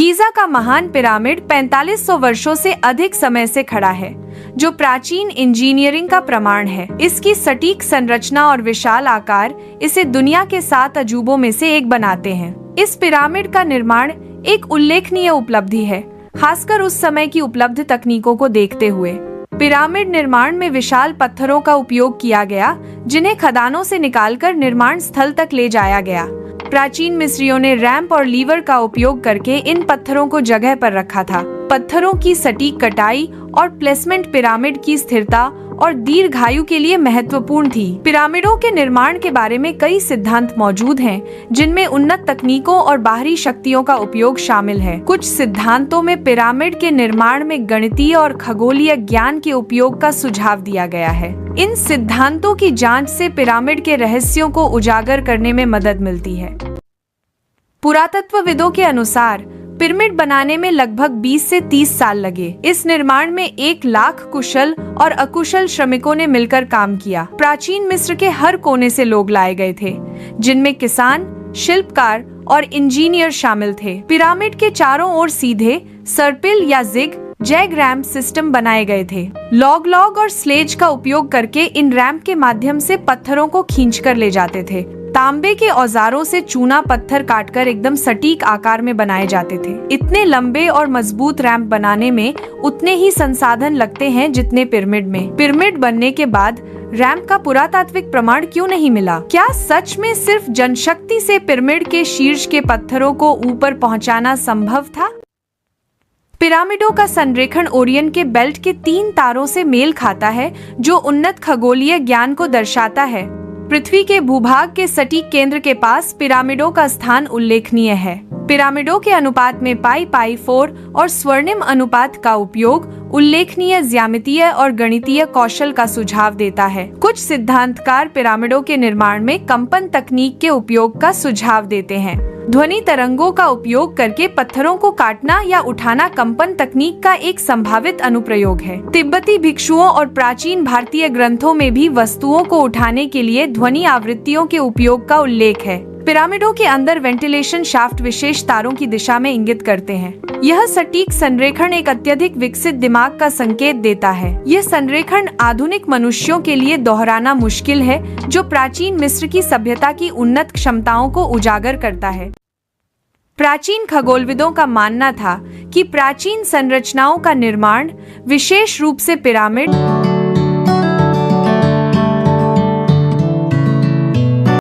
Giza का महान pyramid 4500 वर्षों से अधिक समय से खड़ा है, जो प्राचीन इंजीनियरिंग का प्रमाण है। इसकी सटीक संरचना और विशाल आकार इसे दुनिया के 7 अजूबों में से एक बनाते हैं। इस पिरामिड का निर्माण एक उल्लेखनीय उपलब्धि है, खासकर उस समय की उपलब्ध तकनीकों को देखते हुए। पिरामिड निर्माण में विशाल पत्थरों का उपयोग किया गया, जिन्हें खदानों से निकालकर निर्माण स्थल तक ले जाया गया। प्राचीन मिस्रियों ने रैंप और लीवर का उपयोग करके इन पत्थरों को जगह पर रखा था। पत्थरों की सटीक कटाई और प्लेसमेंट पिरामिड की स्थिरता और दीर्घायु के लिए महत्वपूर्ण थी। पिरामिडों के निर्माण के बारे में कई सिद्धांत मौजूद हैं, जिनमें उन्नत तकनीकों और बाहरी शक्तियों का उपयोग शामिल है। कुछ सिद्धांतों में पिरामिड के निर्माण में गणितीय और खगोलीय ज्ञान के उपयोग का सुझाव दिया गया है। इन सिद्धांतों की जांच से पिरामिड के रहस्यों को उजागर करने में मदद मिलती है। पुरातत्वविदों के अनुसार पिरामिड बनाने में लगभग 20 से 30 साल लगे। इस निर्माण में 1 लाख कुशल और अकुशल श्रमिकों ने मिलकर काम किया। प्राचीन मिस्र के हर कोने से लोग लाए गए थे, जिनमें किसान, शिल्पकार और इंजीनियर शामिल थे। पिरामिड के चारों ओर सीधे सर्पिल या जिग जैग रैम्प सिस्टम बनाए गए थे। लॉग और स्लेज का उपयोग करके इन रैंप के माध्यम से पत्थरों को खींचकर ले जाते थे। तांबे के औजारों से चूना पत्थर काटकर एकदम सटीक आकार में बनाए जाते थे। इतने लंबे और मजबूत रैंप बनाने में उतने ही संसाधन लगते हैं जितने पिरामिड में। पिरामिड बनने के बाद रैंप का पुरातात्विक प्रमाण क्यों नहीं मिला? क्या सच में सिर्फ जनशक्ति से पिरामिड के शीर्ष के पत्थरों को ऊपर पहुंचाना संभव था? पिरामिडों का संरेखण ओरियन के बेल्ट के 3 तारों से मेल खाता है, जो उन्नत खगोलीय ज्ञान को दर्शाता है। पृथ्वी के भूभाग के सटीक केंद्र के पास पिरामिडों का स्थान उल्लेखनीय है। पिरामिडों के अनुपात में पाई/4 और स्वर्णिम अनुपात का उपयोग उल्लेखनीय ज्यामितीय और गणितीय कौशल का सुझाव देता है। कुछ सिद्धांतकार पिरामिडों के निर्माण में कंपन तकनीक के उपयोग का सुझाव देते हैं। ध्वनि तरंगों का उपयोग करके पत्थरों को काटना या उठाना कंपन तकनीक का एक संभावित अनुप्रयोग है। तिब्बती भिक्षुओं और प्राचीन भारतीय ग्रंथों में भी वस्तुओं को उठाने के लिए ध्वनि आवृत्तियों के उपयोग का उल्लेख है। पिरामिडों के अंदर वेंटिलेशन शाफ्ट विशेष तारों की दिशा में इंगित करते हैं। यह सटीक संरेखण एक अत्यधिक विकसित दिमाग का संकेत देता है। यह संरेखण आधुनिक मनुष्यों के लिए दोहराना मुश्किल है, जो प्राचीन मिस्र की सभ्यता की उन्नत क्षमताओं को उजागर करता है। प्राचीन खगोलविदों का मानना था कि प्राचीन संरचनाओं का निर्माण, विशेष रूप से पिरामिड,